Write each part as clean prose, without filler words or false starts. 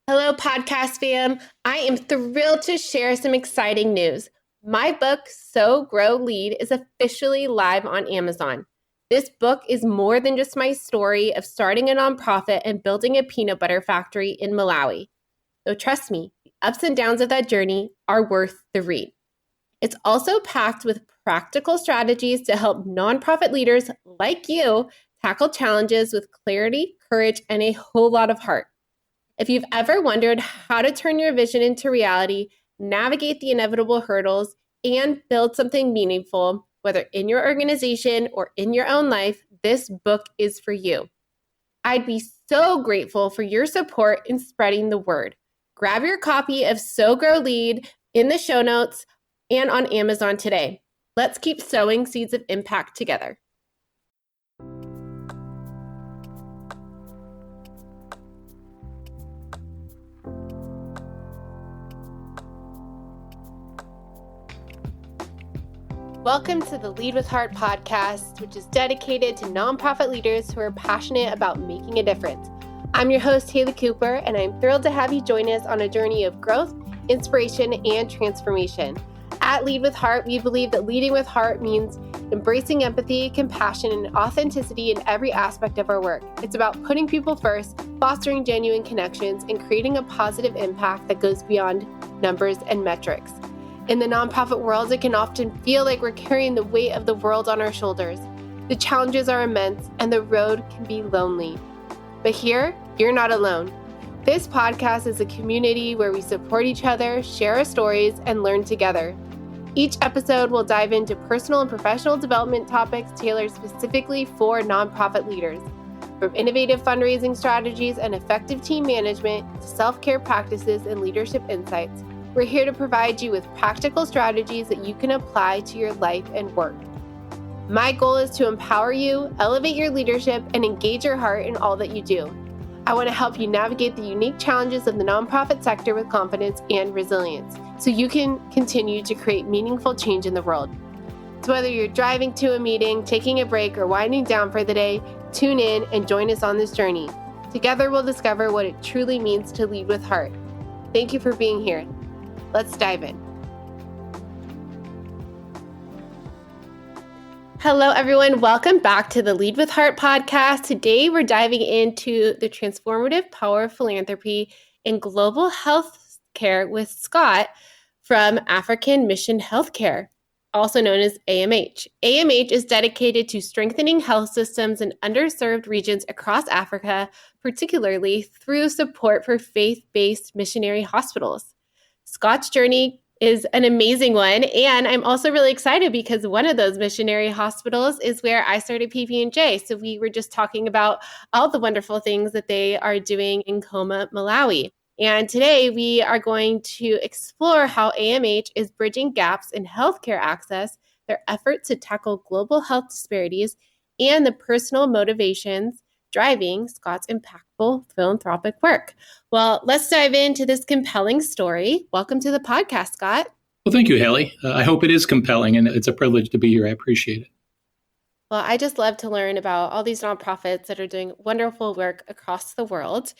Hello, podcast fam. I am thrilled to share some exciting news. My book, Sow, Grow, Lead, is officially live on Amazon. This book is more than just my story of starting a nonprofit and building a peanut butter factory in Malawi. So trust me, the ups and downs of that journey are worth the read. It's also packed with practical strategies to help nonprofit leaders like you tackle challenges with clarity, courage, and a whole lot of heart. If you've ever wondered how to turn your vision into reality, navigate the inevitable hurdles, and build something meaningful, whether in your organization or in your own life, this book is for you. I'd be so grateful for your support in spreading the word. Grab your copy of Sow, Grow, Lead in the show notes and on Amazon today. Let's keep sowing seeds of impact together. Welcome to the Lead with Heart podcast, which is dedicated to nonprofit leaders who are passionate about making a difference. I'm your host, Haley Cooper, and I'm thrilled to have you join us on a journey of growth, inspiration, and transformation. At Lead with Heart, we believe that leading with heart means embracing empathy, compassion, and authenticity in every aspect of our work. It's about putting people first, fostering genuine connections, and creating a positive impact that goes beyond numbers and metrics. In the nonprofit world, it can often feel like we're carrying the weight of the world on our shoulders. The challenges are immense and the road can be lonely. But here, you're not alone. This podcast is a community where we support each other, share our stories, and learn together. Each episode will dive into personal and professional development topics tailored specifically for nonprofit leaders. From innovative fundraising strategies and effective team management to self-care practices and leadership insights, we're here to provide you with practical strategies that you can apply to your life and work. My goal is to empower you, elevate your leadership, and engage your heart in all that you do. I want to help you navigate the unique challenges of the nonprofit sector with confidence and resilience, so you can continue to create meaningful change in the world. So whether you're driving to a meeting, taking a break, or winding down for the day, tune in and join us on this journey. Together we'll discover what it truly means to lead with heart. Thank you for being here. Let's dive in. Hello, everyone. Welcome back to the Lead with Heart podcast. Today, we're diving into the transformative power of philanthropy in global health care with Scott from African Mission Healthcare, also known as AMH. AMH is dedicated to strengthening health systems in underserved regions across Africa, particularly through support for faith-based missionary hospitals. Scott's journey is an amazing one, and I'm also really excited because one of those missionary hospitals is where I started PB&J. So we were just talking about all the wonderful things that they are doing in Koma, Malawi. And today we are going to explore how AMH is bridging gaps in healthcare access, their efforts to tackle global health disparities, and the personal motivations driving Scott's impactful philanthropic work. Well, let's dive into this compelling story. Welcome to the podcast, Scott. Well, thank you, Haley. I hope it is compelling, and it's a privilege to be here. I appreciate it. Well, I just love to learn about all these nonprofits that are doing wonderful work across the world.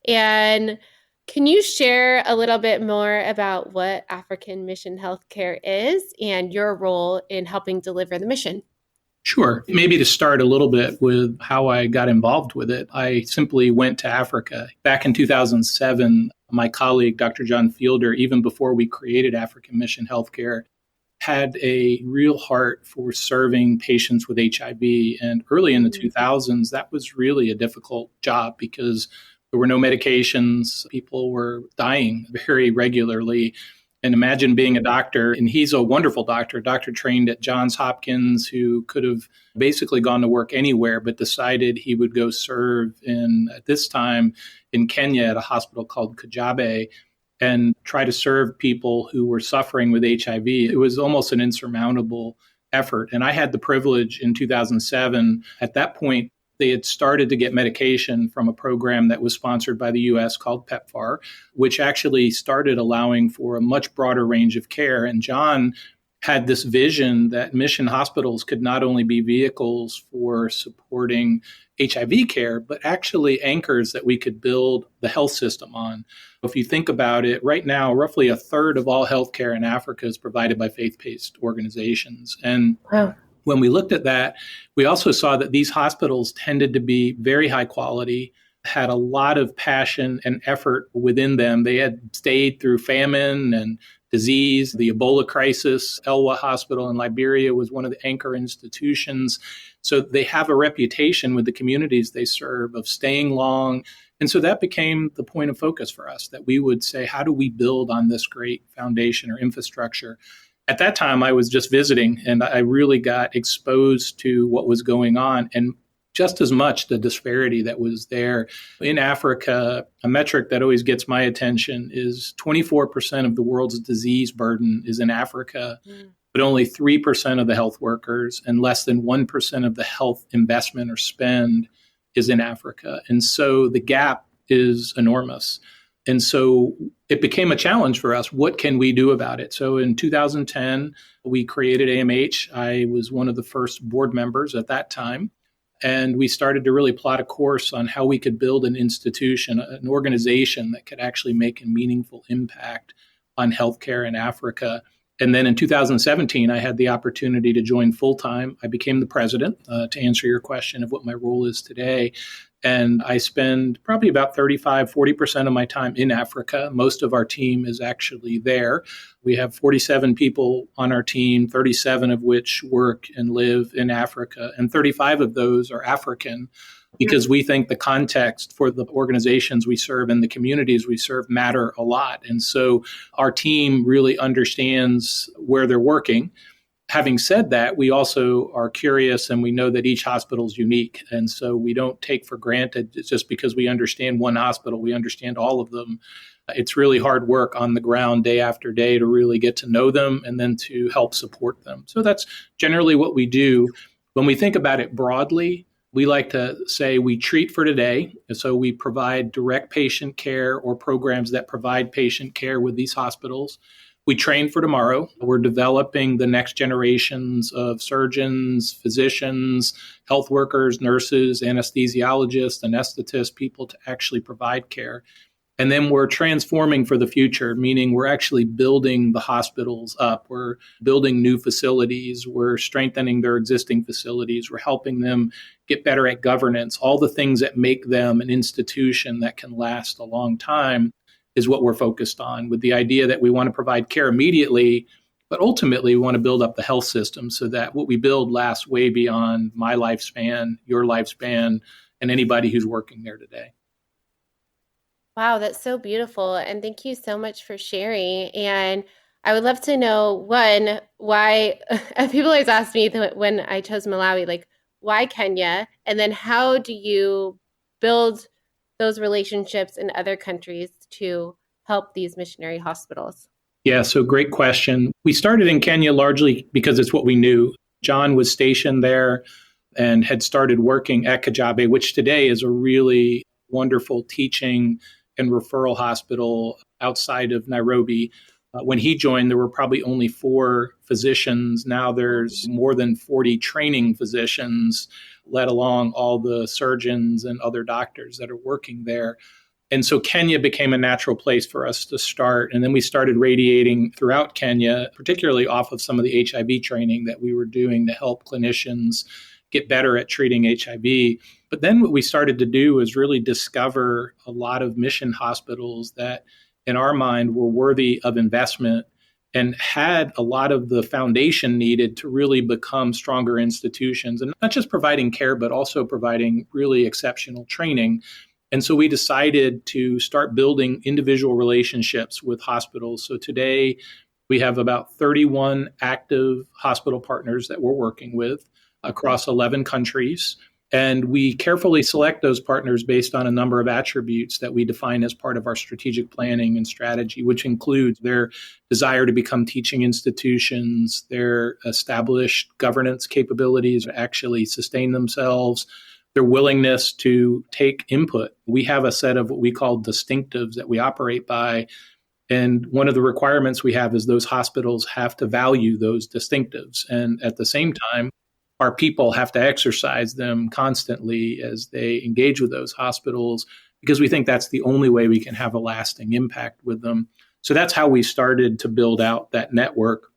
And can you share a little bit more about what African Mission Healthcare is and your role in helping deliver the mission? Sure. Maybe to start a little bit with how I got involved with it, I simply went to Africa. Back in 2007, my colleague, Dr. John Fielder, even before we created African Mission Healthcare, had a real heart for serving patients with HIV. And early in the 2000s, that was really a difficult job because there were no medications. People were dying very regularly. And imagine being a doctor, and he's a wonderful doctor trained at Johns Hopkins, who could have basically gone to work anywhere, but decided he would go serve at this time in Kenya at a hospital called Kajabe and try to serve people who were suffering with HIV. It was almost an insurmountable effort. And I had the privilege in 2007, at that point, they had started to get medication from a program that was sponsored by the U.S. called PEPFAR, which actually started allowing for a much broader range of care. And John had this vision that mission hospitals could not only be vehicles for supporting HIV care, but actually anchors that we could build the health system on. If you think about it, right now, roughly a third of all healthcare in Africa is provided by faith-based organizations. And Wow. when we looked at that, we also saw that these hospitals tended to be very high quality, had a lot of passion and effort within them. They had stayed through famine and disease, the Ebola crisis. Elwa Hospital in Liberia was one of the anchor institutions. So they have a reputation with the communities they serve of staying long. And so that became the point of focus for us, that we would say, how do we build on this great foundation or infrastructure? At that time, I was just visiting, and I really got exposed to what was going on, and just as much the disparity that was there. In Africa, a metric that always gets my attention is 24% of the world's disease burden is in Africa, but only 3% of the health workers and less than 1% of the health investment or spend is in Africa. And so the gap is enormous. And so it became a challenge for us. What can we do about it? So in 2010, we created AMH. I was one of the first board members at that time. And we started to really plot a course on how we could build an institution, an organization that could actually make a meaningful impact on healthcare in Africa. And then in 2017, I had the opportunity to join full-time. I became the president, to answer your question of what my role is today. And I spend probably about 40% of my time in Africa. Most of our team is actually there. We have 47 people on our team, 37 of which work and live in Africa, and 35 of those are African, because we think the context for the organizations we serve and the communities we serve matter a lot. And so our team really understands where they're working. Having said that, we also are curious, and we know that each hospital is unique. And so we don't take for granted it's just because we understand one hospital, we understand all of them. It's really hard work on the ground day after day to really get to know them and then to help support them. So that's generally what we do. When we think about it broadly, we like to say we treat for today. And so we provide direct patient care or programs that provide patient care with these hospitals. We train for tomorrow. We're developing the next generations of surgeons, physicians, health workers, nurses, anesthesiologists, anesthetists, people to actually provide care. And then we're transforming for the future, meaning we're actually building the hospitals up. We're building new facilities. We're strengthening their existing facilities. We're helping them get better at governance. All the things that make them an institution that can last a long time is what we're focused on, with the idea that we want to provide care immediately, but ultimately we want to build up the health system so that what we build lasts way beyond my lifespan, your lifespan, and anybody who's working there today. Wow, that's so beautiful. And thank you so much for sharing. And I would love to know, one, why people always ask me when I chose Malawi, like, why Kenya? And then how do you build those relationships in other countries to help these missionary hospitals? Yeah, so great question. We started in Kenya largely because it's what we knew. John was stationed there and had started working at Kajabe, which today is a really wonderful teaching and referral hospital outside of Nairobi. When he joined, there were probably only 4 physicians. Now there's more than 40 training physicians, let alone all the surgeons and other doctors that are working there. And so Kenya became a natural place for us to start. And then we started radiating throughout Kenya, particularly off of some of the HIV training that we were doing to help clinicians get better at treating HIV. But then what we started to do was really discover a lot of mission hospitals that, in our mind, were worthy of investment and had a lot of the foundation needed to really become stronger institutions, and not just providing care, but also providing really exceptional training. And so we decided to start building individual relationships with hospitals. So today we have about 31 active hospital partners that we're working with across 11 countries. And we carefully select those partners based on a number of attributes that we define as part of our strategic planning and strategy, which includes their desire to become teaching institutions, their established governance capabilities to actually sustain themselves, their willingness to take input. We have a set of what we call distinctives that we operate by. And one of the requirements we have is those hospitals have to value those distinctives. And at the same time, our people have to exercise them constantly as they engage with those hospitals, because we think that's the only way we can have a lasting impact with them. So that's how we started to build out that network.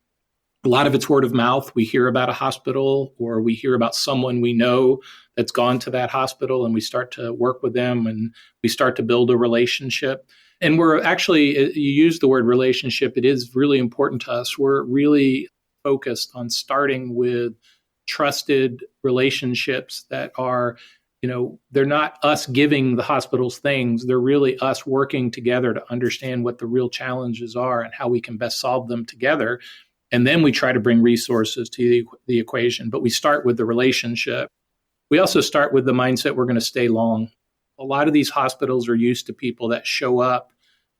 A lot of it's word of mouth. We hear about a hospital or we hear about someone we know that's gone to that hospital, and we start to work with them and we start to build a relationship. And we're actually, you use the word relationship, it is really important to us. We're really focused on starting with trusted relationships that are, they're not us giving the hospitals things. They're really us working together to understand what the real challenges are and how we can best solve them together. And then we try to bring resources to the equation. But we start with the relationship. We also start with the mindset we're going to stay long. A lot of these hospitals are used to people that show up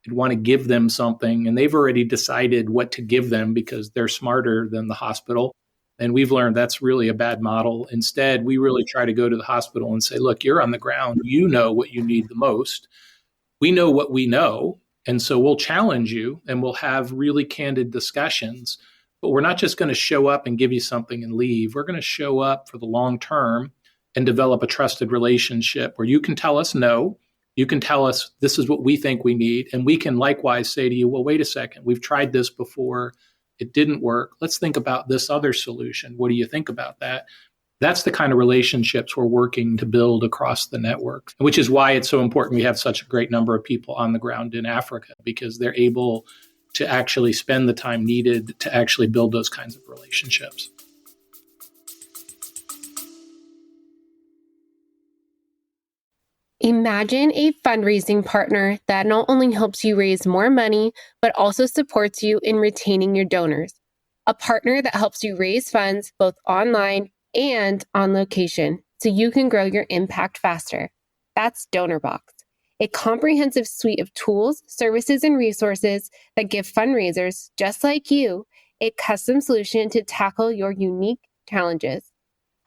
and want to give them something, and they've already decided what to give them because they're smarter than the hospital. And we've learned that's really a bad model. Instead, we really try to go to the hospital and say, look, you're on the ground. You know what you need the most. We know what we know. And so we'll challenge you and we'll have really candid discussions. But we're not just going to show up and give you something and leave. We're going to show up for the long term and develop a trusted relationship where you can tell us no. You can tell us this is what we think we need. And we can likewise say to you, well, wait a second. We've tried this before. It didn't work. Let's think about this other solution. What do you think about that? That's the kind of relationships we're working to build across the network, which is why it's so important we have such a great number of people on the ground in Africa, because they're able to actually spend the time needed to actually build those kinds of relationships. Imagine a fundraising partner that not only helps you raise more money, but also supports you in retaining your donors. A partner that helps you raise funds both online and on location, so you can grow your impact faster. That's DonorBox, a comprehensive suite of tools, services, and resources that give fundraisers just like you a custom solution to tackle your unique challenges,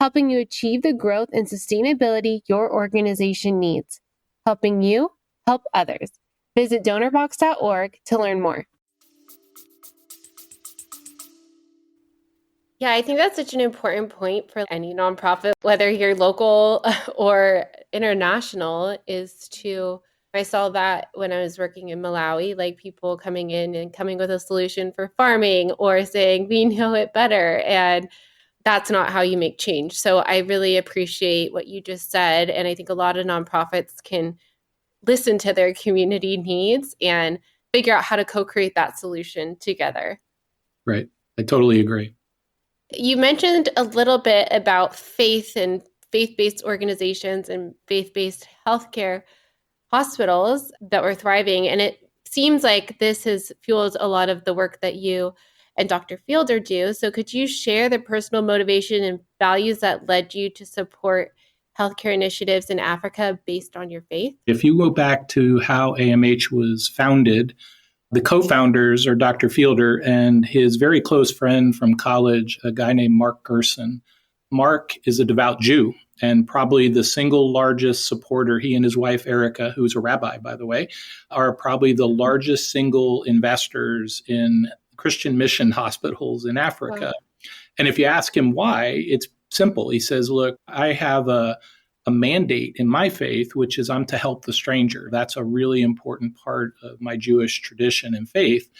helping you achieve the growth and sustainability your organization needs, helping you help others. Visit donorbox.org to learn more. Yeah, I think that's such an important point for any nonprofit, whether you're local or international, is to, I saw that when I was working in Malawi, like people coming in and coming with a solution for farming or saying, we know it better. And that's not how you make change. So I really appreciate what you just said. And I think a lot of nonprofits can listen to their community needs and figure out how to co-create that solution together. Right. I totally agree. You mentioned a little bit about faith and faith-based organizations and faith-based healthcare hospitals that were thriving. And it seems like this has fueled a lot of the work that you and Dr. Fielder do. So could you share the personal motivation and values that led you to support healthcare initiatives in Africa based on your faith? If you go back to how AMH was founded, the co-founders are Dr. Fielder and his very close friend from college, a guy named Mark Gerson. Mark is a devout Jew and probably the single largest supporter. He and his wife, Erica, who's a rabbi, by the way, are probably the largest single investors in Christian mission hospitals in Africa. Wow. And if you ask him why, it's simple. He says, look, I have a mandate in my faith, which is I'm to help the stranger. That's a really important part of my Jewish tradition and faith.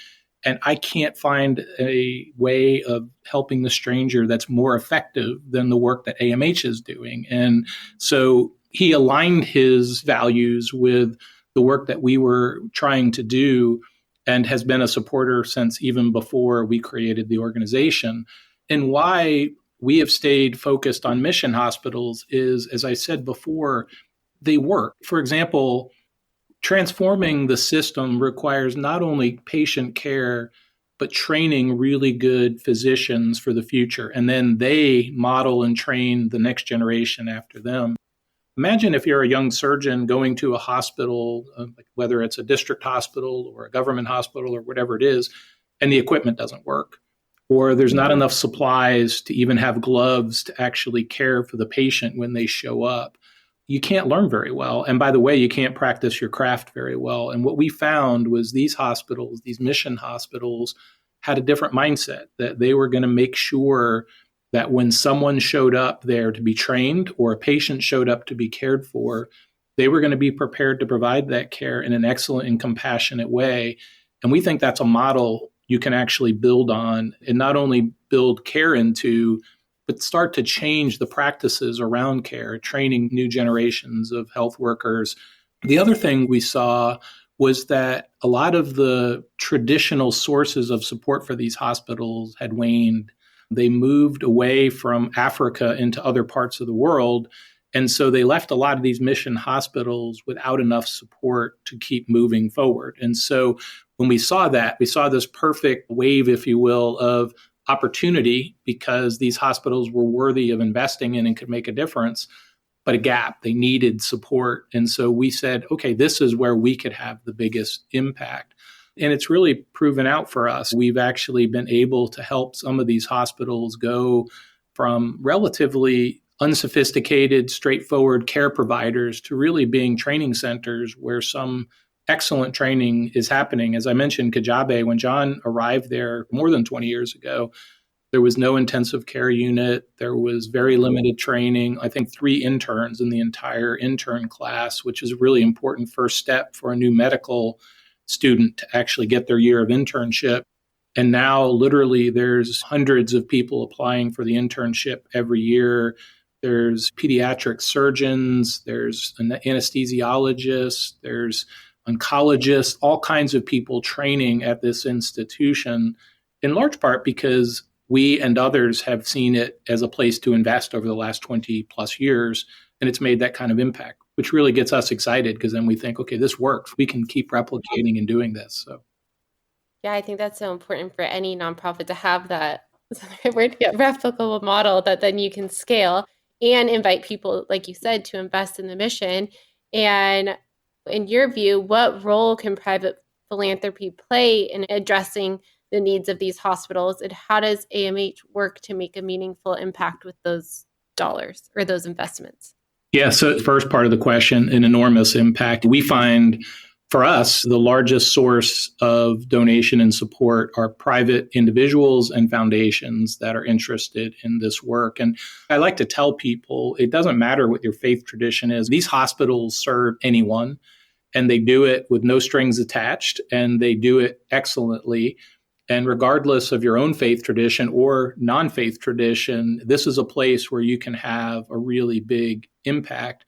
And I can't find a way of helping the stranger that's more effective than the work that AMH is doing. And so he aligned his values with the work that we were trying to do and has been a supporter since even before we created the organization. And why we have stayed focused on mission hospitals is, as I said before, they work. For example, transforming the system requires not only patient care, but training really good physicians for the future. And then they model and train the next generation after them. Imagine if you're a young surgeon going to a hospital, whether it's a district hospital or a government hospital or whatever it is, and the equipment doesn't work, or there's not enough supplies to even have gloves to actually care for the patient when they show up. you can't learn very well. And by the way, you can't practice your craft very well. And what we found was these hospitals, these mission hospitals, had a different mindset, that they were going to make sure that when someone showed up there to be trained or a patient showed up to be cared for, they were going to be prepared to provide that care in an excellent and compassionate way. And we think that's a model you can actually build on, and not only build care into, but start to change the practices around care, training new generations of health workers. The other thing we saw was that a lot of the traditional sources of support for these hospitals had waned. They moved away from Africa into other parts of the world. And so they left a lot of these mission hospitals without enough support to keep moving forward. And so when we saw that, we saw this perfect wave, if you will, of opportunity, because these hospitals were worthy of investing in and could make a difference, but a gap. They needed support. And so we said, okay, this is where we could have the biggest impact. And it's really proven out for us. We've actually been able to help some of these hospitals go from relatively unsophisticated, straightforward care providers to really being training centers where some excellent training is happening. As I mentioned, Kajabe, when John arrived there more than 20 years ago, there was no intensive care unit. There was very limited training. I think 3 interns in the entire intern class, which is a really important first step for a new medical student to actually get their year of internship. And now literally there's hundreds of people applying for the internship every year. There's pediatric surgeons, there's an anesthesiologist, there's oncologists, all kinds of people training at this institution, in large part because we and others have seen it as a place to invest over the last 20 plus years. And it's made that kind of impact, which really gets us excited, because then we think, okay, this works. We can keep replicating and doing this. So, yeah, I think that's so important for any nonprofit to have that replicable model that then you can scale and invite people, like you said, to invest in the mission. And in your view, what role can private philanthropy play in addressing the needs of these hospitals? And how does AMH work to make a meaningful impact with those dollars or those investments? Yeah, so first part of the question, an enormous impact. We find for us, the largest source of donation and support are private individuals and foundations that are interested in this work. And I like to tell people, it doesn't matter what your faith tradition is. These hospitals serve anyone, and they do it with no strings attached, and they do it excellently. And regardless of your own faith tradition or non-faith tradition, this is a place where you can have a really big impact.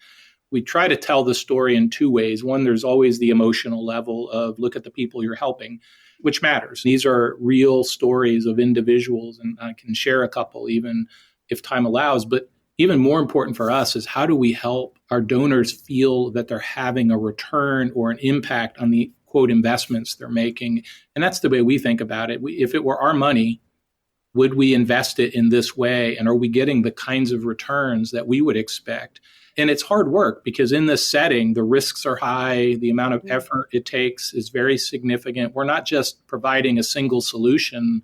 We try to tell the story in 2 ways. One, there's always the emotional level of look at the people you're helping, which matters. These are real stories of individuals, and I can share a couple even if time allows. But even more important for us is how do we help our donors feel that they're having a return or an impact on the quote investments they're making. And that's the way we think about it. If it were our money, would we invest it in this way? And are we getting the kinds of returns that we would expect? And it's hard work, because in this setting, the risks are high. The amount of effort it takes is very significant. We're not just providing a single solution.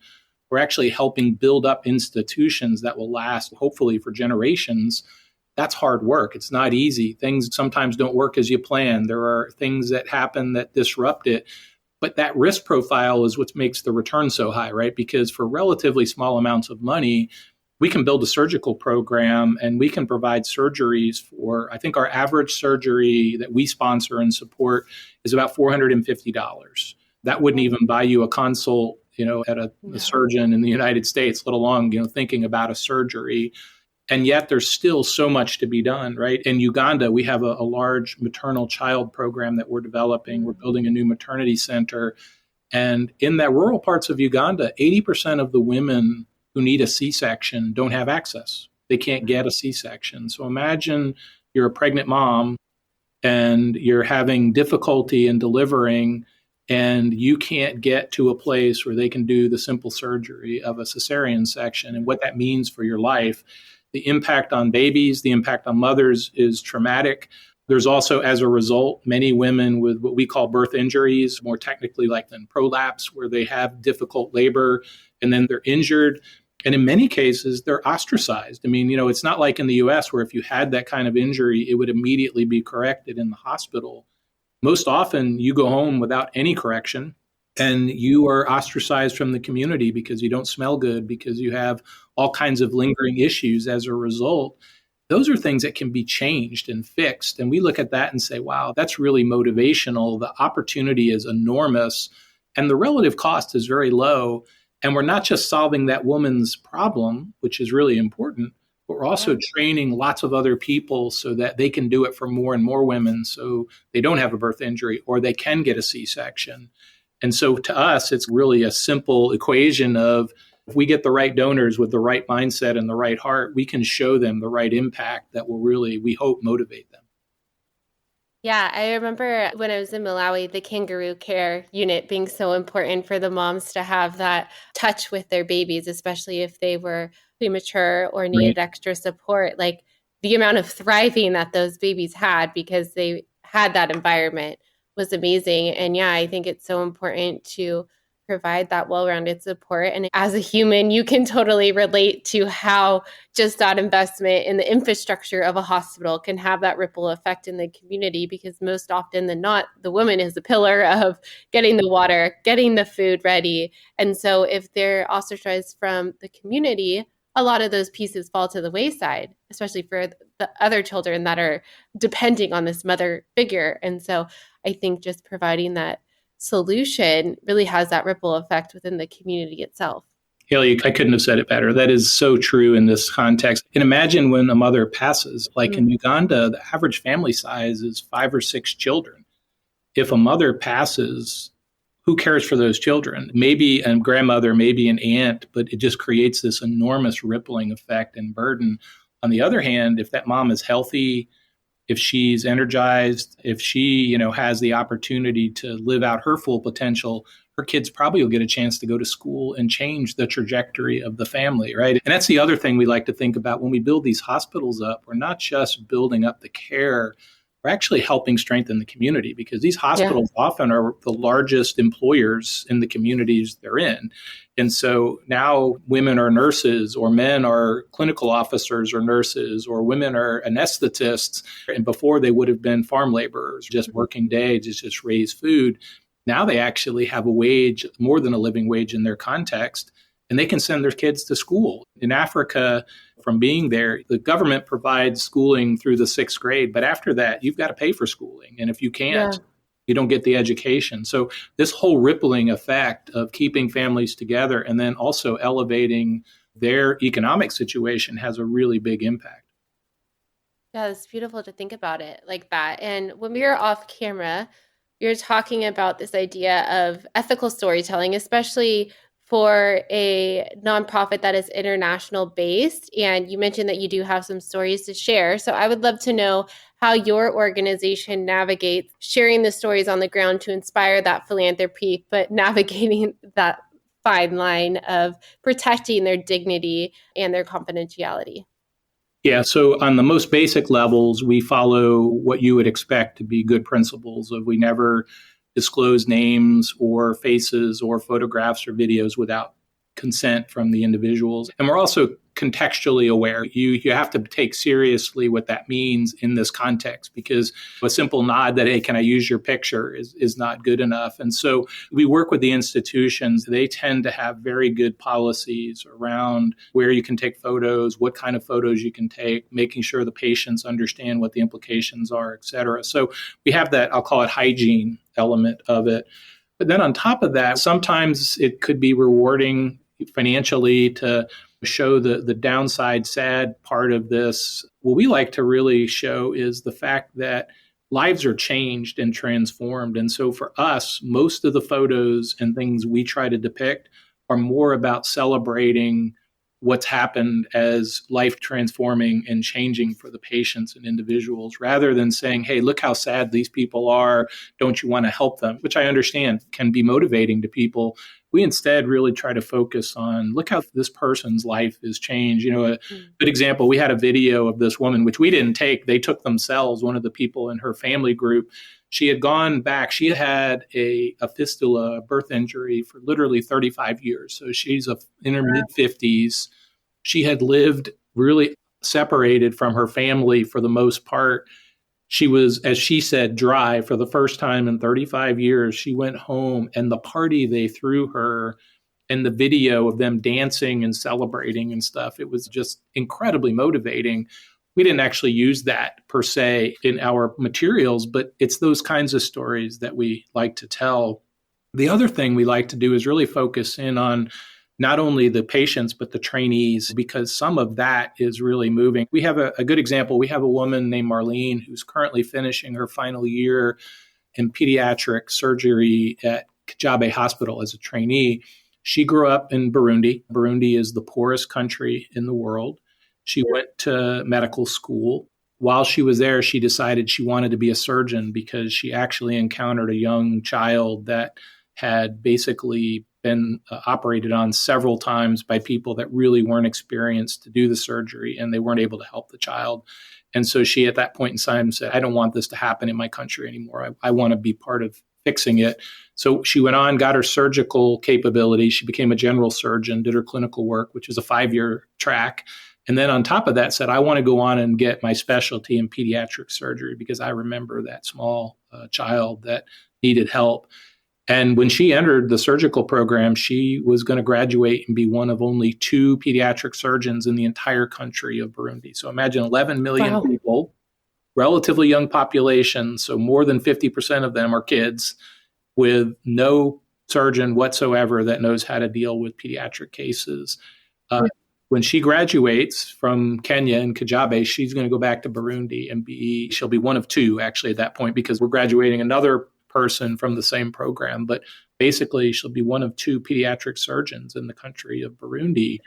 We're actually helping build up institutions that will last, hopefully, for generations. That's hard work. It's not easy. Things sometimes don't work as you plan. There are things that happen that disrupt it. But that risk profile is what makes the return so high, right? Because for relatively small amounts of money, we can build a surgical program and we can provide surgeries for, I think our average surgery that we sponsor and support is about $450. That wouldn't even buy you a consult, at a surgeon in the United States, let alone, thinking about a surgery. And yet there's still so much to be done, right? In Uganda, we have a large maternal child program that we're developing. We're building a new maternity center. And in the rural parts of Uganda, 80% of the women who need a C-section don't have access. They can't get a C-section. So imagine you're a pregnant mom and you're having difficulty in delivering, and you can't get to a place where they can do the simple surgery of a cesarean section, and what that means for your life. The impact on babies, the impact on mothers is traumatic. There's also, as a result, many women with what we call birth injuries, more technically like than prolapse, where they have difficult labor and then they're injured. And in many cases, they're ostracized. I mean, it's not like in the US where if you had that kind of injury, it would immediately be corrected in the hospital. Most often, you go home without any correction and you are ostracized from the community because you don't smell good, because you have all kinds of lingering issues as a result. Those are things that can be changed and fixed. And we look at that and say, wow, that's really motivational. The opportunity is enormous and the relative cost is very low. And we're not just solving that woman's problem, which is really important, but we're also training lots of other people so that they can do it for more and more women so they don't have a birth injury or they can get a C-section. And so to us, it's really a simple equation of if we get the right donors with the right mindset and the right heart, we can show them the right impact that will really, we hope, motivate them. Yeah, I remember when I was in Malawi, the kangaroo care unit being so important for the moms to have that touch with their babies, especially if they were premature or needed extra support. Like the amount of thriving that those babies had because they had that environment was amazing. And yeah, I think it's so important to provide that well-rounded support. And as a human, you can totally relate to how just that investment in the infrastructure of a hospital can have that ripple effect in the community, because most often than not, the woman is the pillar of getting the water, getting the food ready. And so if they're ostracized from the community, a lot of those pieces fall to the wayside, especially for the other children that are depending on this mother figure. And so I think just providing that solution really has that ripple effect within the community itself. Haley, I couldn't have said it better. That is so true in this context. And imagine when a mother passes, like in Uganda, the average family size is 5 or 6 children. If a mother passes, who cares for those children? Maybe a grandmother, maybe an aunt, but it just creates this enormous rippling effect and burden. On the other hand, if that mom is healthy, if she's energized, if she, has the opportunity to live out her full potential, her kids probably will get a chance to go to school and change the trajectory of the family, right? And that's the other thing we like to think about when we build these hospitals up. We're not just building up the care, we're actually helping strengthen the community, because these hospitals often are the largest employers in the communities they're in. And so now women are nurses, or men are clinical officers or nurses, or women are anesthetists. And before they would have been farm laborers, just working day to just raise food. Now they actually have a wage, more than a living wage in their context, and they can send their kids to school. In Africa, from being there, the government provides schooling through the 6th grade, but after that, you've got to pay for schooling. And if you can't, you don't get the education. So this whole rippling effect of keeping families together and then also elevating their economic situation has a really big impact. Yeah, it's beautiful to think about it like that. And when we were off camera, you're talking about this idea of ethical storytelling, especially for a nonprofit that is international based. And you mentioned that you do have some stories to share. So I would love to know how your organization navigates sharing the stories on the ground to inspire that philanthropy, but navigating that fine line of protecting their dignity and their confidentiality. Yeah, so on the most basic levels, we follow what you would expect to be good principles of we never disclose names or faces or photographs or videos without consent from the individuals. And we're also contextually aware. You have to take seriously what that means in this context, because a simple nod that, hey, can I use your picture is not good enough. And so we work with the institutions. They tend to have very good policies around where you can take photos, what kind of photos you can take, making sure the patients understand what the implications are, et cetera. So we have that, I'll call it hygiene element of it. But then on top of that, sometimes it could be rewarding financially to show the downside, sad part of this. What we like to really show is the fact that lives are changed and transformed. And so for us, most of the photos and things we try to depict are more about celebrating what's happened as life transforming and changing for the patients and individuals, rather than saying, hey, look how sad these people are. Don't you want to help them? Which I understand can be motivating to people. We instead really try to focus on, look how this person's life has changed. A good example, we had a video of this woman, which we didn't take. They took themselves, one of the people in her family group. She had gone back. She had a fistula, a birth injury for literally 35 years. So she's in her mid-50s. She had lived really separated from her family for the most part. She was, as she said, dry for the first time in 35 years. She went home, and the party they threw her and the video of them dancing and celebrating and stuff, it was just incredibly motivating. We didn't actually use that per se in our materials, but it's those kinds of stories that we like to tell. The other thing we like to do is really focus in on not only the patients, but the trainees, because some of that is really moving. We have a good example. We have a woman named Marlene who's currently finishing her final year in pediatric surgery at Kajabe Hospital as a trainee. She grew up in Burundi. Burundi is the poorest country in the world. She went to medical school. While she was there, she decided she wanted to be a surgeon because she actually encountered a young child that had basically been operated on several times by people that really weren't experienced to do the surgery, and they weren't able to help the child. And so she, at that point in time, said, I don't want this to happen in my country anymore. I want to be part of fixing it. So she went on, got her surgical capability. She became a general surgeon, did her clinical work, which is a 5-year track. And then on top of that said, I want to go on and get my specialty in pediatric surgery because I remember that small child that needed help. And when she entered the surgical program, she was going to graduate and be one of only 2 pediatric surgeons in the entire country of Burundi. So imagine 11 million people, relatively young population. So more than 50% of them are kids with no surgeon whatsoever that knows how to deal with pediatric cases. When she graduates from Kenya and Kajabe, she's going to go back to Burundi and she'll be one of 2 actually at that point, because we're graduating another person from the same program. But basically, she'll be one of 2 pediatric surgeons in the country of Burundi.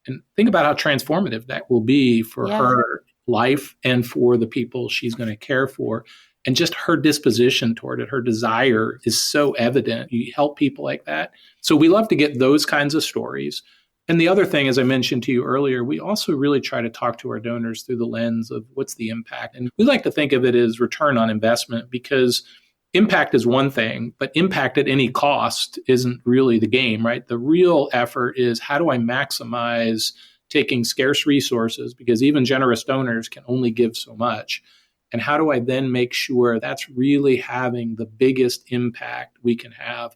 And think about how transformative that will be for her life and for the people she's going to care for. And just her disposition toward it, her desire is so evident. You help people like that. So we love to get those kinds of stories. And the other thing, as I mentioned to you earlier, we also really try to talk to our donors through the lens of what's the impact. And we like to think of it as return on investment, because impact is one thing, but impact at any cost isn't really the game, right? The real effort is, how do I maximize taking scarce resources, because even generous donors can only give so much. And how do I then make sure that's really having the biggest impact we can have?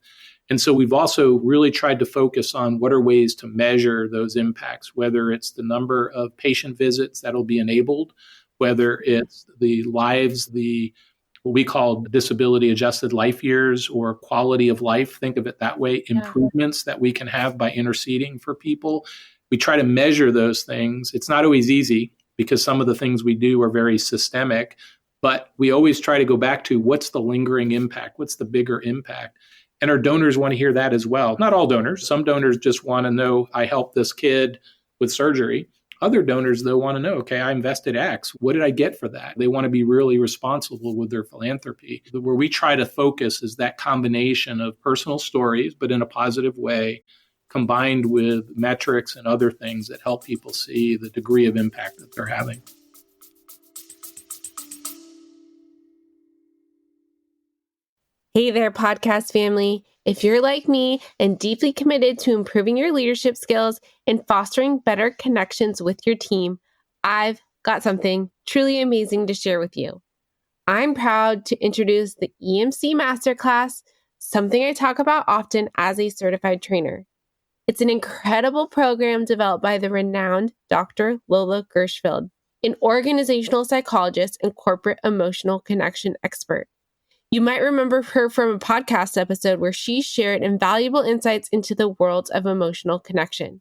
And so we've also really tried to focus on what are ways to measure those impacts, whether it's the number of patient visits that'll be enabled, whether it's the lives, what we call disability adjusted life years or quality of life. Think of it that way, improvements that we can have by interceding for people. We try to measure those things. It's not always easy because some of the things we do are very systemic, but we always try to go back to what's the lingering impact? What's the bigger impact? And our donors want to hear that as well. Not all donors. Some donors just want to know, I helped this kid with surgery. Other donors, they'll want to know, okay, I invested X. What did I get for that? They want to be really responsible with their philanthropy. Where we try to focus is that combination of personal stories, but in a positive way, combined with metrics and other things that help people see the degree of impact that they're having. Hey there, podcast family. If you're like me and deeply committed to improving your leadership skills and fostering better connections with your team, I've got something truly amazing to share with you. I'm proud to introduce the EMC Masterclass, something I talk about often as a certified trainer. It's an incredible program developed by the renowned Dr. Lola Gershfeld, an organizational psychologist and corporate emotional connection expert. You might remember her from a podcast episode where she shared invaluable insights into the world of emotional connection.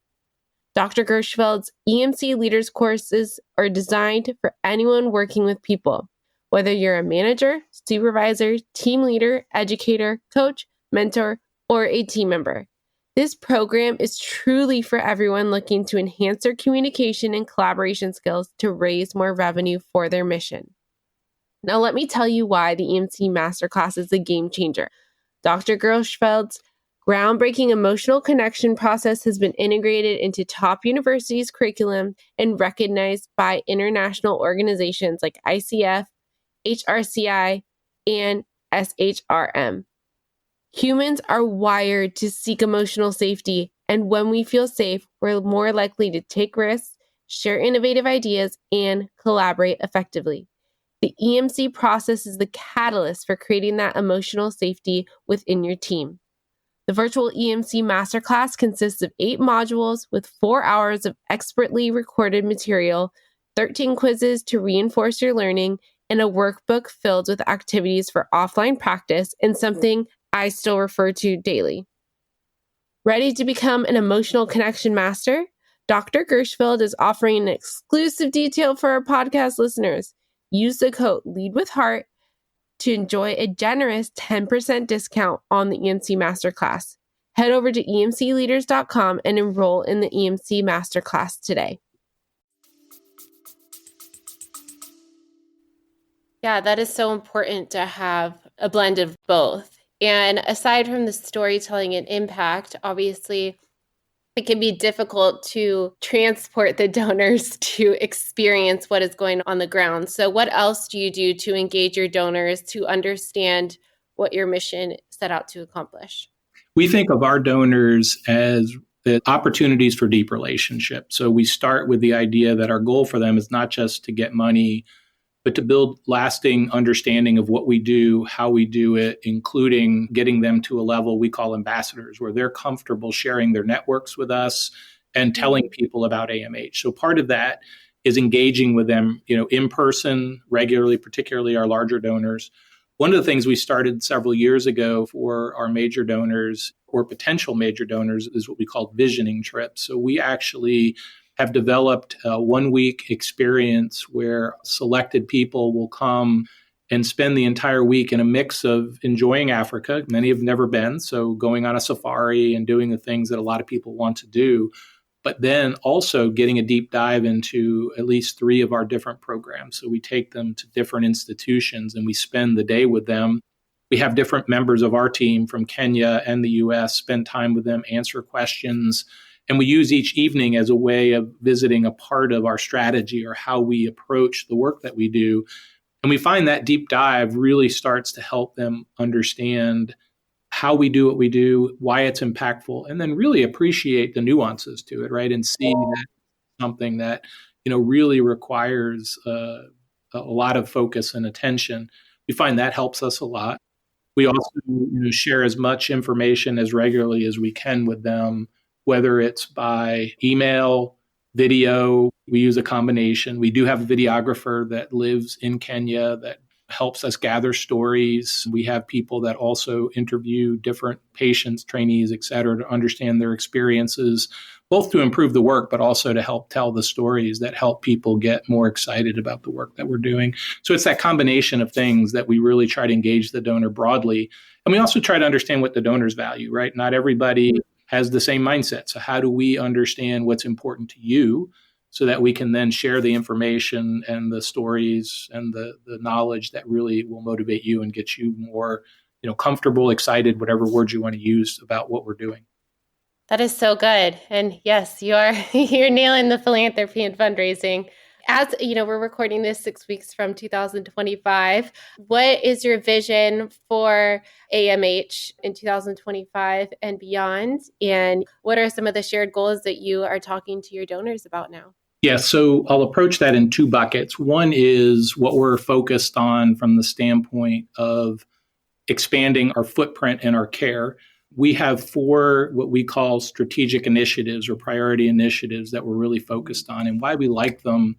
Dr. Gershfeld's EMC Leaders courses are designed for anyone working with people, whether you're a manager, supervisor, team leader, educator, coach, mentor, or a team member. This program is truly for everyone looking to enhance their communication and collaboration skills to raise more revenue for their mission. Now, let me tell you why the EMC Masterclass is a game changer. Dr. Gershfeld's Groundbreaking emotional connection process has been integrated into top universities' curriculum and recognized by international organizations like ICF, HRCI, and SHRM. Humans are wired to seek emotional safety, and when we feel safe, we're more likely to take risks, share innovative ideas, and collaborate effectively. The EMC process is the catalyst for creating that emotional safety within your team. The virtual EMC masterclass consists of 8 modules with 4 hours of expertly recorded material, 13 quizzes to reinforce your learning, and a workbook filled with activities for offline practice and something I still refer to daily. Ready to become an emotional connection master? Dr. Gershfield is offering an exclusive detail for our podcast listeners. Use the code LEADWITHHEART to enjoy a generous 10% discount on the EMC Masterclass. Head over to emcleaders.com and enroll in the EMC Masterclass today. Yeah, that is so important to have a blend of both. And aside from the storytelling and impact, obviously, it can be difficult to transport the donors to experience what is going on the ground. So what else do you do to engage your donors to understand what your mission set out to accomplish? We think of our donors as the opportunities for deep relationships. So we start with the idea that our goal for them is not just to get money, but to build lasting understanding of what we do, how we do it, including getting them to a level we call ambassadors, where they're comfortable sharing their networks with us and telling people about AMH. So part of that is engaging with them, in person regularly, particularly our larger donors. One of the things we started several years ago for our major donors or potential major donors is what we call visioning trips. So we actually have developed a 1-week experience where selected people will come and spend the entire week in a mix of enjoying Africa. Many have never been, so going on a safari and doing the things that a lot of people want to do, but then also getting a deep dive into at least 3 of our different programs. So we take them to different institutions and we spend the day with them. We have different members of our team from Kenya and the US spend time with them, answer questions. And we use each evening as a way of visiting a part of our strategy or how we approach the work that we do. And we find that deep dive really starts to help them understand how we do what we do, why it's impactful, and then really appreciate the nuances to it, right? And see that something that, really requires a lot of focus and attention. We find that helps us a lot. We also share as much information as regularly as we can with them, whether it's by email, video. We use a combination. We do have a videographer that lives in Kenya that helps us gather stories. We have people that also interview different patients, trainees, et cetera, to understand their experiences, both to improve the work, but also to help tell the stories that help people get more excited about the work that we're doing. So it's that combination of things that we really try to engage the donor broadly. And we also try to understand what the donors value, right? Not everybody has the same mindset. So how do we understand what's important to you so that we can then share the information and the stories and the knowledge that really will motivate you and get you more, comfortable, excited, whatever words you want to use about what we're doing. That is so good. And yes, you're nailing the philanthropy and fundraising. As we're recording this 6 weeks from 2025. What is your vision for AMH in 2025 and beyond? And what are some of the shared goals that you are talking to your donors about now? Yeah, so I'll approach that in 2 buckets. One is what we're focused on from the standpoint of expanding our footprint and our care. We have 4 what we call strategic initiatives or priority initiatives that we're really focused on. And why we like them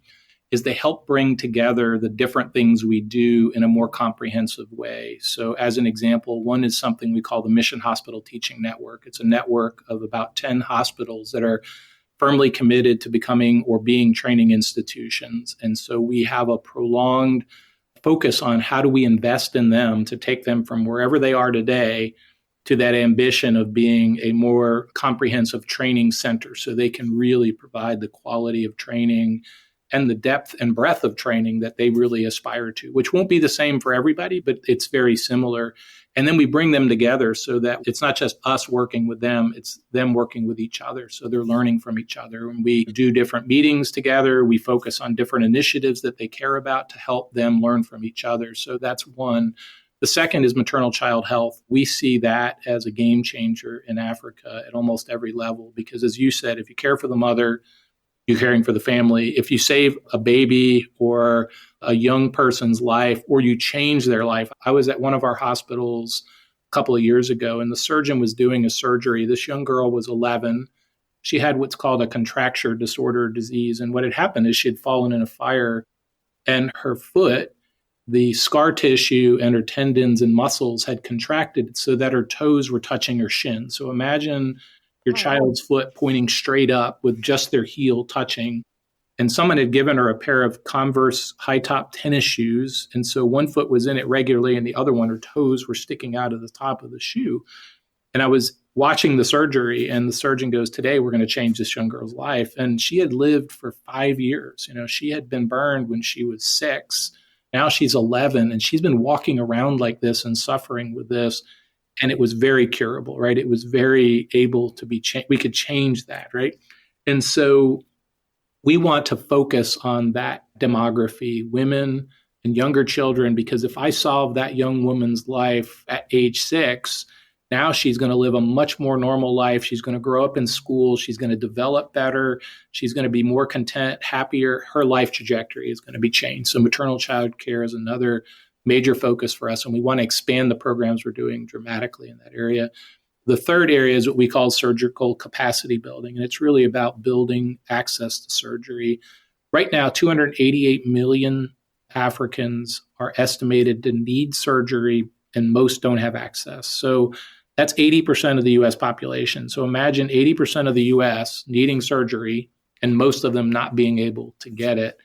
is they help bring together the different things we do in a more comprehensive way. So as an example, one is something we call the Mission Hospital Teaching Network. It's a network of about 10 hospitals that are firmly committed to becoming or being training institutions. And so we have a prolonged focus on how do we invest in them to take them from wherever they are today to that ambition of being a more comprehensive training center so they can really provide the quality of training and the depth and breadth of training that they really aspire to, which won't be the same for everybody, but it's very similar. And then we bring them together so that it's not just us working with them, it's them working with each other. So they're learning from each other. And we do different meetings together. We focus on different initiatives that they care about to help them learn from each other. So that's one. The second is maternal child health. We see that as a game changer in Africa at almost every level, because as you said, if you care for the mother, you're caring for the family. If you save a baby or a young person's life, or you change their life. I was at one of our hospitals a couple of years ago, and the surgeon was doing a surgery. This young girl was 11. She had what's called a contracture disorder disease. And what had happened is she had fallen in a fire, and her foot, the scar tissue and her tendons and muscles had contracted so that her toes were touching her shin. So imagine your child's foot pointing straight up with just their heel touching. And someone had given her a pair of Converse high-top tennis shoes. And so one foot was in it regularly and the other one, her toes were sticking out of the top of the shoe. And I was watching the surgery, and the surgeon goes, today we're going to change this young girl's life. And she had lived for 5 years. She had been burned when she was 6. Now she's 11, and she's been walking around like this and suffering with this. And it was very curable, right? It was very able to be we could change that, right? And so we want to focus on that demography, women and younger children, because if I solve that young woman's life at age 6, now she's going to live a much more normal life. She's going to grow up in school. She's going to develop better. She's going to be more content, happier. Her life trajectory is going to be changed. So maternal child care is another major focus for us, and we want to expand the programs we're doing dramatically in that area. The third area is what we call surgical capacity building, and it's really about building access to surgery. Right now, 288 million Africans are estimated to need surgery, and most don't have access. So that's 80% of the U.S. population. So imagine 80% of the U.S. needing surgery and most of them not being able to get it.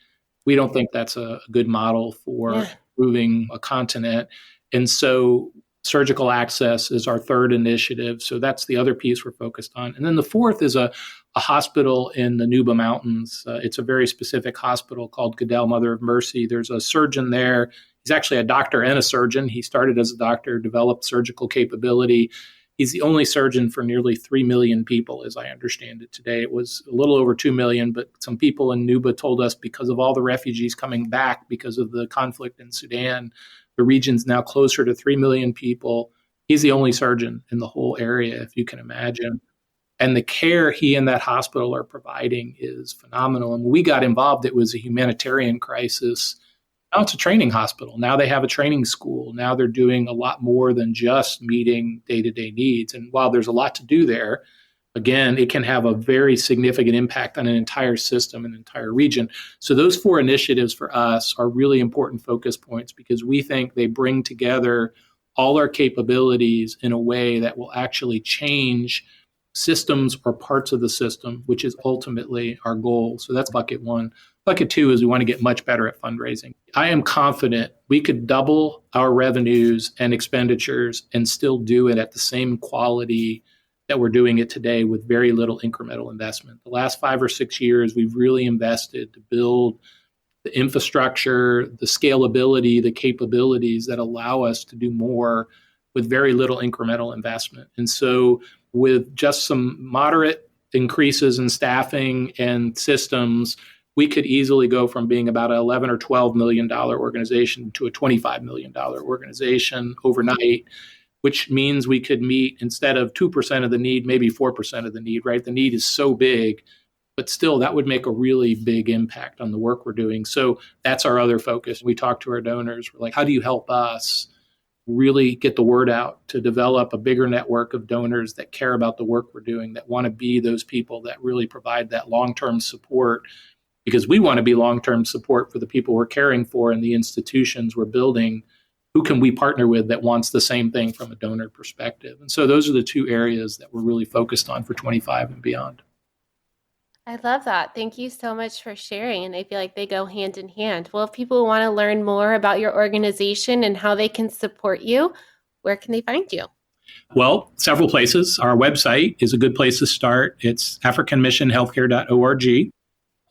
We don't think that's a good model for improving a continent. And so surgical access is our third initiative. So that's the other piece we're focused on. And then the fourth is a hospital in the Nuba Mountains. It's a very specific hospital called Goodell Mother of Mercy. There's a surgeon there. He's actually a doctor and a surgeon. He started as a doctor, developed surgical capability. He's the only surgeon for nearly 3 million people, as I understand it today. It was a little over 2 million, but some people in Nuba told us because of all the refugees coming back because of the conflict in Sudan, the region's now closer to 3 million people. He's the only surgeon in the whole area, if you can imagine. And the care he and that hospital are providing is phenomenal. And when we got involved, it was a humanitarian crisis. Now it's a training hospital. Now they have a training school. Now they're doing a lot more than just meeting day-to-day needs. And while there's a lot to do there, again, it can have a very significant impact on an entire system, an entire region. So those 4 initiatives for us are really important focus points because we think they bring together all our capabilities in a way that will actually change systems or parts of the system, which is ultimately our goal. So that's bucket 1. Bucket 2 is we want to get much better at fundraising. I am confident we could double our revenues and expenditures and still do it at the same quality that we're doing it today with very little incremental investment. The last 5 or 6 years, we've really invested to build the infrastructure, the scalability, the capabilities that allow us to do more with very little incremental investment. And so with just some moderate increases in staffing and systems, we could easily go from being about an $11 or $12 million organization to a $25 million organization overnight, which means we could meet, instead of 2% of the need, maybe 4% of the need, right? The need is so big, but still that would make a really big impact on the work we're doing. So that's our other focus. We talk to our donors. We're like, how do you help us really get the word out to develop a bigger network of donors that care about the work we're doing, that want to be those people that really provide that long-term support? Because we want to be long-term support for the people we're caring for and the institutions we're building. Who can we partner with that wants the same thing from a donor perspective? And so those are the 2 areas that we're really focused on for 25 and beyond. I love that. Thank you so much for sharing. And I feel like they go hand in hand. Well, if people want to learn more about your organization and how they can support you, where can they find you? Well, several places. Our website is a good place to start. It's africanmissionhealthcare.org.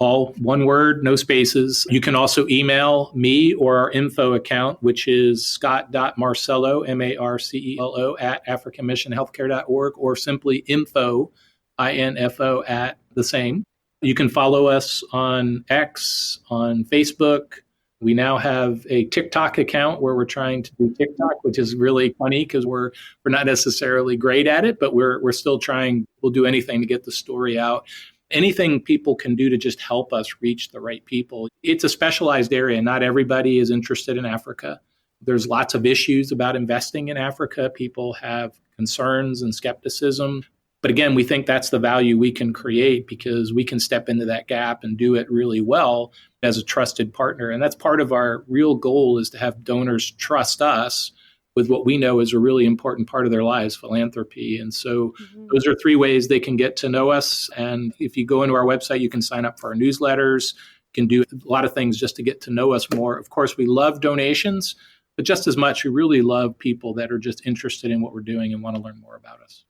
all one word, no spaces. You can also email me or our info account, which is scott.marcello, Marcello, at africanmissionhealthcare.org, or simply info, info, at the same. You can follow us on X, on Facebook. We now have a TikTok account where we're trying to do TikTok, which is really funny because we're not necessarily great at it, but we're still trying. We'll do anything to get the story out. Anything people can do to just help us reach the right people. It's a specialized area. Not everybody is interested in Africa. There's lots of issues about investing in Africa. People have concerns and skepticism. But again, we think that's the value we can create because we can step into that gap and do it really well as a trusted partner. And that's part of our real goal, is to have donors trust us with what we know is a really important part of their lives, philanthropy. And so those are 3 ways they can get to know us. And if you go into our website, you can sign up for our newsletters, you can do a lot of things just to get to know us more. Of course, we love donations, but just as much, we really love people that are just interested in what we're doing and want to learn more about us.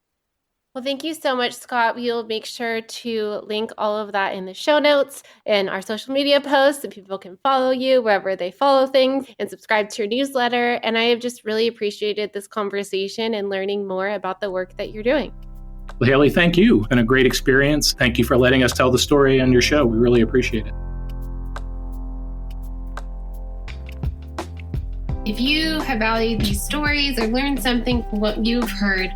Well, thank you so much, Scott. We'll make sure to link all of that in the show notes and our social media posts so people can follow you wherever they follow things and subscribe to your newsletter. And I have just really appreciated this conversation and learning more about the work that you're doing. Well, Haley, thank you. It's been a great experience. Thank you for letting us tell the story on your show. We really appreciate it. If you have valued these stories or learned something from what you've heard,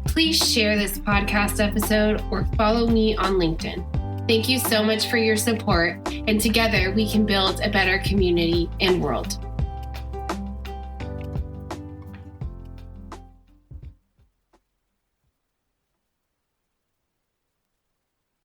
please share this podcast episode or follow me on LinkedIn. Thank you so much for your support, and together we can build a better community and world.